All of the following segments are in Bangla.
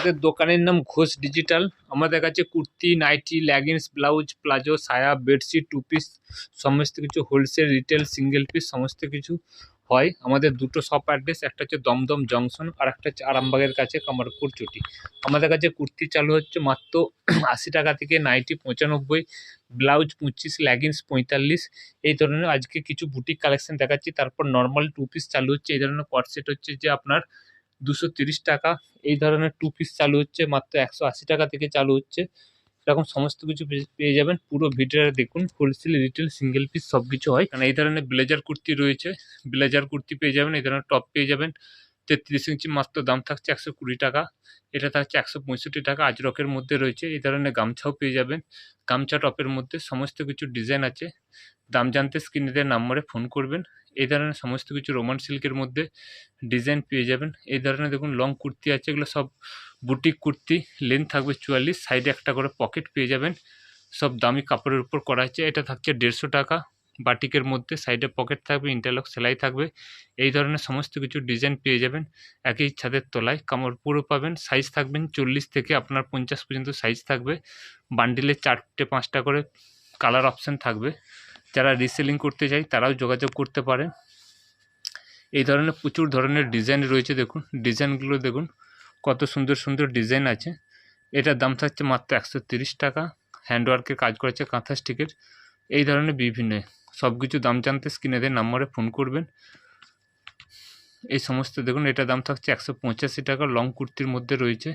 আমাদের দোকানের নাম ঘোষ ডিজিটাল। আমাদের কাছে kurti, nightie, leggings, blouse, palazzo, সায়া, বেডশিট, টু পিস সমস্ত কিছু হোলসেল, রিটেল, সিঙ্গেল পিস সমস্ত কিছু হয়। আমাদের দুটো শপ অ্যাড্রেস, একটা হচ্ছে দমদম জংশন আর একটা হচ্ছে আরামবাগের কাছে কামারপুর চটি। আমাদের কাছে কুর্তি চালু হচ্ছে মাত্র ৮০ টাকা থেকে, নাইটি ৯৫, ব্লাউজ ২৫, লেগিংস ৪৫। এই ধরনের আজকে কিছু বুটিক কালেকশন দেখাচ্ছি। তারপর নর্মাল টু পিস চালু হচ্ছে। এই ধরনের কট সেট হচ্ছে যে আপনার ২৩০ টাকা। এই ধরনের টু পিস চালু হচ্ছে মাত্র ১৮০ টাকা থেকে চালু হচ্ছে। এরকম সমস্ত কিছু পেয়ে যাবেন। পুরো ভিডিওটা দেখুন। হোলসেল, রিটেল, সিঙ্গেল পিস সব কিছু হয়। কারণ এই ধরনের ব্লেজার কুর্তি রয়েছে, ব্লেজার কুর্তি পেয়ে যাবেন। এই ধরনের টপ পেয়ে যাবেন ৩৩ ইঞ্চি, মাত্র দাম থাকছে ১২০ টাকা। এটা থাকছে ১৬৫ টাকা। আজরকের মধ্যে রয়েছে। এই ধরনের গামছাও পেয়ে যাবেন। গামছা টপের মধ্যে সমস্ত কিছু ডিজাইন আছে। দাম জানতে স্ক্রিনে দেওয়া নাম্বারে ফোন করবেন। এই ধরনের সমস্ত কিছু রোমান সিল্কের মধ্যে ডিজাইন পেয়ে যাবেন। এই ধরনের দেখুন লং কুর্তি আছে, এগুলো সব বুটিক কুর্তি। লেন্থ থাকবে ৪৪, সাইডে একটা করে পকেট পেয়ে যাবেন। সব দামি কাপড়ের উপর করা আছে। এটা থাকছে ১৫০ টাকা। বাটিকের মধ্যে সাইডে পকেট থাকবে, ইন্টারলক সেলাই থাকবে। এই ধরনের সমস্ত কিছু ডিজাইন পেয়ে যাবেন একই ছাদের তলায়। কাপড় পুরো পাবেন। সাইজ থাকবেন ৪০ থেকে আপনার ৫০ পর্যন্ত সাইজ থাকবে। বান্ডিলে ৪টে ৫টা করে কালার অপশান থাকবে। যারা রিসেলিং করতে চায় তারাও যোগাযোগ করতে পারেন। এই ধরনের প্রচুর ধরনের ডিজাইন রয়েছে। দেখুন ডিজাইনগুলো দেখুন, কত সুন্দর সুন্দর ডিজাইন আছে। এটার দাম থাকছে মাত্র ১৩০ টাকা। হ্যান্ডওয়ার্কের কাজ করেছে, কাঁথা স্টিকের। এই ধরনের বিভিন্ন সব কিছু দাম জানতে স্ক্রিনে দেওয়া নাম্বারে ফোন করবেন। এই সমস্ত দেখুন, এটার দাম থাকছে ১৮৫ টাকা। লং কুর্তির মধ্যে রয়েছে।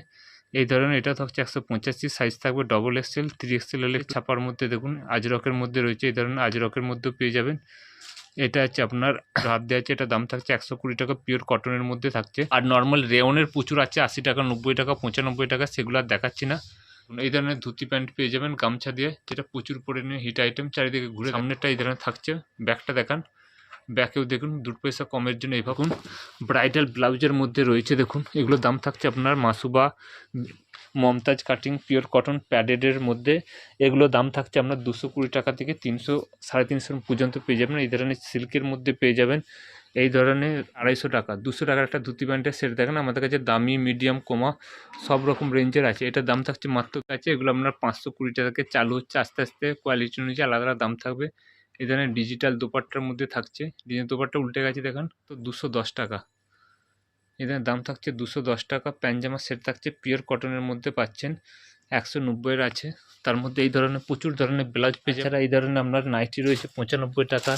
এই ধরনের এটা থাকছে ১৮৫, সাইজ থাকবে ডবল এক্সেল, 3XL হলে ছাপার মধ্যে দেখুন আজরকের মধ্যে রয়েছে। এই ধরনের আজরকের মধ্যেও পেয়ে যাবেন। এটা হচ্ছে আপনার হাত দেওয়া আছে। এটা দাম থাকছে ১২০ টাকা। পিওর কটনের মধ্যে থাকছে। আর নর্মাল রেওনের প্রচুর আছে, ৮০ টাকা, ৯০ টাকা, ৯৫ টাকা। সেগুলো আর দেখাচ্ছি না। এই ধরনের ধুতি প্যান্ট পেয়ে যাবেন গামছা দিয়ে, যেটা প্রচুর পরিমাণে হিট আইটেম। চারিদিকে ঘুরে সামনেরটা এই ধরনের থাকছে। ব্যাকটা দেখান, ব্যাকেও দেখুন ২ পয়সা কমের জন্য এই ভাবুন। ব্রাইডাল ব্লাউজের মধ্যে রয়েছে দেখুন, এগুলোর দাম থাকছে আপনার মাসুবা মমতাজ কাটিং পিওর কটন প্যাডেডের মধ্যে। এগুলো দাম থাকছে আপনার ২২০ টাকা থেকে ৩০০, ৩৫০ পর্যন্ত পেয়ে যাবেন। এই ধরনের সিল্কের মধ্যে পেয়ে যাবেন এই ধরনের ২৫০ টাকা। ২০০ টাকার একটা ধুতি প্যান্টের সেট দেখেন। আমাদের কাছে দামি, মিডিয়াম, কমা সব রকম রেঞ্জের আছে। এটার দাম থাকছে মাত্র কাছে, এগুলো আপনার ৫২০ টাকা থেকে চালু হচ্ছে। আস্তে আস্তে কোয়ালিটি অনুযায়ী আলাদা আলাদা দাম থাকবে। এই ধরনের ডিজিটাল দোপাট্টার মধ্যে থাকছে। ডিজিটাল দোপাট্টা উল্টে গেছে দেখেন তো ২১০ টাকা। এদের দাম থাকছে ২১০ টাকা। প্যান্ট সেট থাকছে পিওর কটনের মধ্যে পাচ্ছেন, ১৯০-এর আছে। তার মধ্যে এই ধরনের প্রচুর ধরনের ব্লাউজ পেয়ে যাবেন। এই ধরনের আপনার নাইটি রয়েছে ৯৫ টাকা,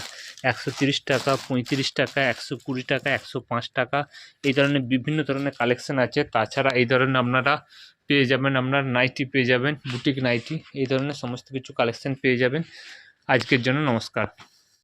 ১৩০ টাকা, ৩৫ টাকা, ১২০ টাকা, ১০৫ টাকা। এই ধরনের বিভিন্ন ধরনের কালেকশন আছে। তাছাড়া এই ধরনের আপনারা পেয়ে যাবেন, আপনার নাইটি পেয়ে যাবেন, বুটিক নাইটি। এই ধরনের সমস্ত কিছু কালেকশন পেয়ে যাবেন। আজকের জন্য নমস্কার।